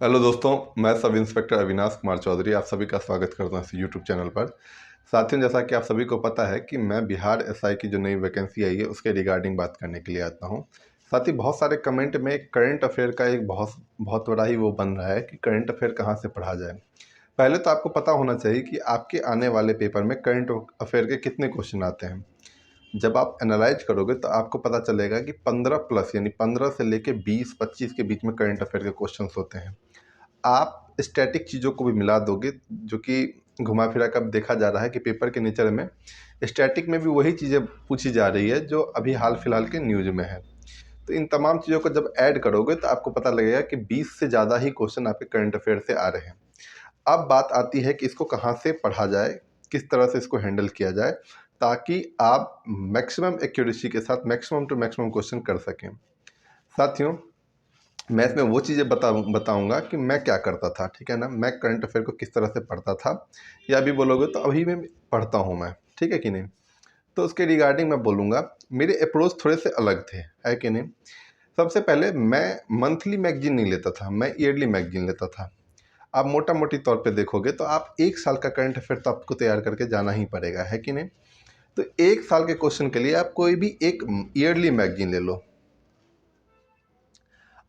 Hello दोस्तों, मैं sub inspector Avinash Kumar Chaudhary आप सभी का स्वागत करता हूं इस यूट्यूब चैनल पर। साथियों, जैसा कि आप सभी को पता है कि मैं बिहार एसआई की जो नई वैकेंसी आई है उसके रिगार्डिंग बात करने के लिए आता हूं। साथ ही बहुत सारे कमेंट में करंट अफेयर का एक बहुत बहुत बड़ा ही वो बन रहा है कि करंट अफेयर कहाँ से पढ़ा जाए। पहले तो आपको पता होना चाहिए कि आपके आने वाले पेपर में करंट अफेयर के कितने क्वेश्चन आते हैं। जब आप एनालाइज करोगे तो आपको पता चलेगा कि 15 प्लस यानी 15 से लेके 20-25 के बीच में करंट अफेयर के क्वेश्चंस होते हैं। आप स्टैटिक चीज़ों को भी मिला दोगे, जो कि घुमा फिरा कर देखा जा रहा है कि पेपर के नेचर में स्टैटिक में भी वही चीज़ें पूछी जा रही है जो अभी हाल फिलहाल के न्यूज़ में है। तो इन तमाम चीज़ों को जब ऐड करोगे तो आपको पता लगेगा कि 20 से ज़्यादा ही क्वेश्चन आपके करंट अफेयर से आ रहे हैं। अब बात आती है कि इसको कहाँ से पढ़ा जाए, किस तरह से इसको हैंडल किया जाए ताकि आप मैक्सिमम एक्यूरेसी के साथ मैक्सिमम टू मैक्सिमम क्वेश्चन कर सकें। साथियों, मैं इसमें वो चीज़ें बताऊंगा कि मैं क्या करता था, ठीक है ना। मैं करंट अफेयर को किस तरह से पढ़ता था, या अभी बोलोगे तो अभी मैं पढ़ता हूँ मैं, ठीक है कि नहीं। तो उसके रिगार्डिंग मैं बोलूँगा, मेरे अप्रोच थोड़े से अलग थे, है कि नहीं। सबसे पहले मैं मंथली मैगजीन नहीं लेता था, मैं ईयरली मैगजीन लेता था। आप मोटा मोटी तौर पे देखोगे तो आप एक साल का करंट अफेयर तो आपको तैयार करके जाना ही पड़ेगा, है कि नहीं। तो एक साल के क्वेश्चन के लिए आप कोई भी एक ईयरली मैगजीन ले लो।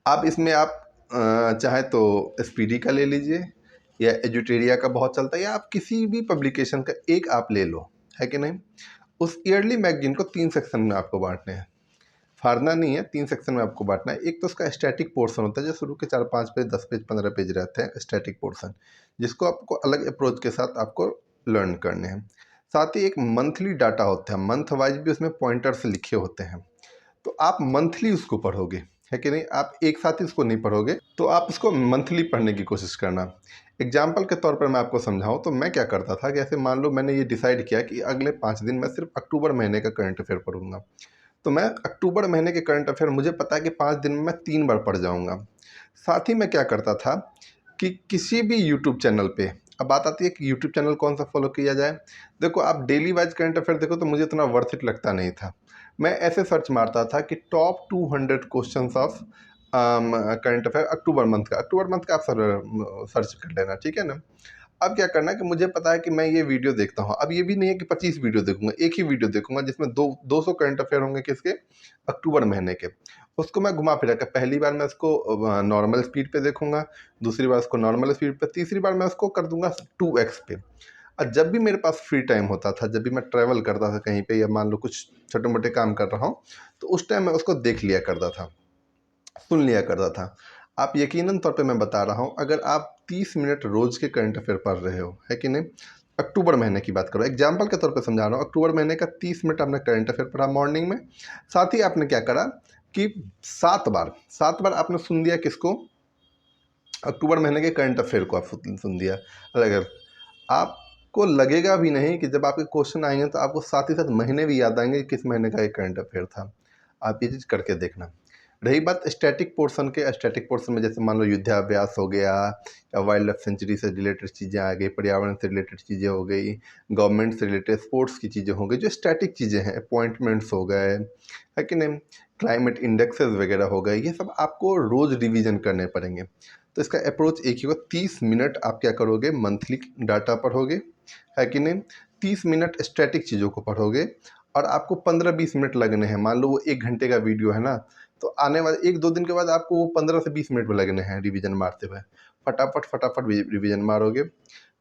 आप इसमें आप चाहे तो स्पीडी का ले लीजिए, या एजुटेरिया का बहुत चलता है, या आप किसी भी पब्लिकेशन का एक आप ले लो, है कि नहीं। उस ईयरली मैगजीन को 3 सेक्शन में आपको बांटने हैं। फाड़ना नहीं है, 3 सेक्शन में आपको बांटना है। एक तो उसका स्टैटिक पोर्शन होता है जो शुरू के 4-5 पेज, 10 पेज, 15 पेज रहते हैं स्टैटिक पोर्शन, जिसको आपको अलग अप्रोच के साथ आपको लर्न करने हैं। साथ ही एक मंथली डाटा होता है, मंथ वाइज भी उसमें पॉइंटर्स लिखे होते हैं। तो आप मंथली उसको पढ़ोगे, है कि नहीं। आप एक साथ ही उसको नहीं पढ़ोगे, तो आप इसको मंथली पढ़ने की कोशिश करना। एग्जाम्पल के तौर पर मैं आपको समझाऊं तो मैं क्या करता था कि ऐसे मान लो मैंने ये डिसाइड किया कि अगले 5 दिन मैं सिर्फ अक्टूबर महीने का करंट अफेयर पढ़ूंगा। तो मैं अक्टूबर महीने के करंट अफेयर मुझे पता है कि 5 दिन में मैं 3 बार पढ़ जाऊंगा। साथ ही मैं क्या करता था कि किसी भी यूट्यूब चैनल पे, अब बात आती है कि यूट्यूब चैनल कौन सा फॉलो किया जाए। देखो, आप डेली वाइज करंट अफेयर देखो तो मुझे इतना वर्थ इट लगता नहीं था। मैं ऐसे सर्च मारता था कि top 200 question of current affair October month का आप सर्च कर लेना, ठीक है ना। अब क्या करना है कि मुझे पता है कि मैं ये वीडियो देखता हूँ। अब ये भी नहीं है कि 25 वीडियो देखूंगा, एक ही वीडियो देखूंगा जिसमें 200 करंट अफेयर होंगे किसके, अक्टूबर महीने के। उसको मैं घुमा फिरा कर पहली बार मैं उसको नॉर्मल स्पीड पे देखूंगा, दूसरी बार उसको नॉर्मल स्पीड पे, तीसरी बार मैं उसको कर दूंगा 2x पे। और जब भी मेरे पास फ्री टाइम होता था, जब भी मैं ट्रैवल करता था कहीं पे, या मान लो कुछ छोटे मोटे काम कर रहा हूँ, तो उस टाइम मैं उसको देख लिया करता था, सुन लिया करता था। आप यकीनन तौर पे मैं बता रहा हूँ, अगर आप 30 मिनट रोज के करंट अफेयर पढ़ रहे हो, है कि नहीं। अक्टूबर महीने की बात करो, एग्जाम्पल के तौर पे समझा रहा हूँ। अक्टूबर महीने का 30 मिनट आपने करंट अफेयर पढ़ा मॉर्निंग में। साथ ही आपने क्या करा कि 7 बार आपने सुन दिया किसको, अक्टूबर महीने के करंट अफेयर को आप सुन दिया अलग अलग। आपको लगेगा भी नहीं कि जब आपके क्वेश्चन आएंगे तो आपको साथ ही साथ महीने भी याद आएंगे कि किस महीने का एक करंट अफेयर था। आप ये चीज़ करके देखना। रही बात स्टैटिक पोर्शन के, स्टैटिक पोर्शन में जैसे मान लो युद्धाभ्यास हो गया, या वाइल्ड लाइफ सेंचुरी से रिलेटेड चीज़ें आ गई, पर्यावरण से रिलेटेड चीज़ें हो गई, गवर्नमेंट से रिलेटेड स्पोर्ट्स की चीज़ें हो गई, जो स्टैटिक चीज़ें हैं, अपॉइंटमेंट्स हो गए, है कि नहीं, क्लाइमेट इंडेक्सेस वगैरह हो गए, ये सब आपको रोज़ रिवीजन करने पड़ेंगे। तो इसका अप्रोच एक ही होगा, 30 मिनट आप क्या करोगे, मंथली डाटा पढ़ोगे, है कि नहीं। 30 मिनट स्टैटिक चीज़ों को पढ़ोगे, और आपको 15-20 मिनट लगने हैं। मान लो वो 1 घंटे का वीडियो है ना, तो आने वाले 1-2 दिन के बाद आपको वो 15 से 20 मिनट में लगने हैं रिवीजन मारते हुए। फटाफट फटाफट रिवीजन मारोगे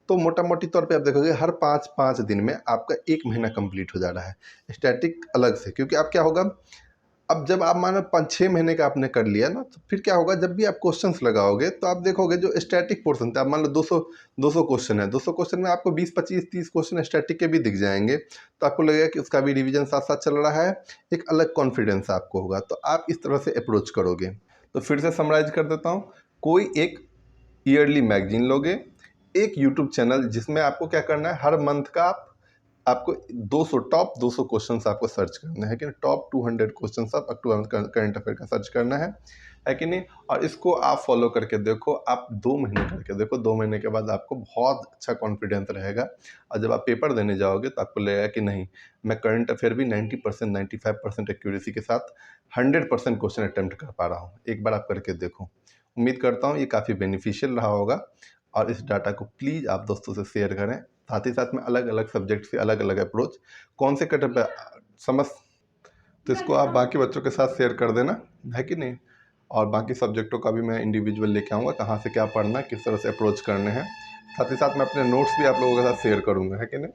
तो मोटा मोटी तौर पे आप देखोगे हर 5-5 दिन में आपका 1 महीना कंप्लीट हो जा रहा है। स्टैटिक अलग से, क्योंकि अब क्या होगा, अब जब आप मानो 5-6 महीने का आपने कर लिया ना, तो फिर क्या होगा, जब भी आप क्वेश्चंस लगाओगे तो आप देखोगे जो स्टैटिक पोर्शन था, आप मान लो 200 क्वेश्चन है, 200 क्वेश्चन में आपको 20-25-30 क्वेश्चन स्टैटिक के भी दिख जाएंगे। तो आपको लगेगा कि उसका भी रिवीजन साथ साथ चल रहा है, एक अलग कॉन्फिडेंस आपको होगा। तो आप इस तरह से अप्रोच करोगे। तो फिर से समराइज कर देता हूँ, कोई एक ईयरली मैगजीन लोगे, एक यूट्यूब चैनल जिसमें आपको क्या करना है, हर मंथ का आपको 200 टॉप 200 क्वेश्चंस आपको सर्च करना है कि टॉप 200 क्वेश्चंस आप अक्टूबर करंट अफेयर का सर्च करना है कि नहीं। और इसको आप फॉलो करके देखो, आप 2 महीने करके देखो, 2 महीने के बाद आपको बहुत अच्छा कॉन्फिडेंस रहेगा। और जब आप पेपर देने जाओगे तो आपको लगेगा कि नहीं, मैं करंट अफेयर भी 90% 95% एक्यूरेसी के साथ 100% क्वेश्चन अटेम्प्ट कर पा रहा हूँ। एक बार आप करके देखो, उम्मीद करता हूँ ये काफ़ी बेनिफिशियल रहा होगा और इस डाटा को प्लीज़ आप दोस्तों से शेयर करें। साथ ही साथ में अलग अलग सब्जेक्ट से अलग अलग अप्रोच कौन से कटर पर समझ, तो इसको आप बाकी बच्चों के साथ शेयर कर देना, है कि नहीं। और बाकी सब्जेक्टों का भी मैं इंडिविजुअल लेके आऊँगा, कहाँ से क्या पढ़ना है, किस तरह से अप्रोच करने हैं। साथ ही साथ मैं अपने नोट्स भी आप लोगों के साथ शेयर करूँगा, है कि नहीं।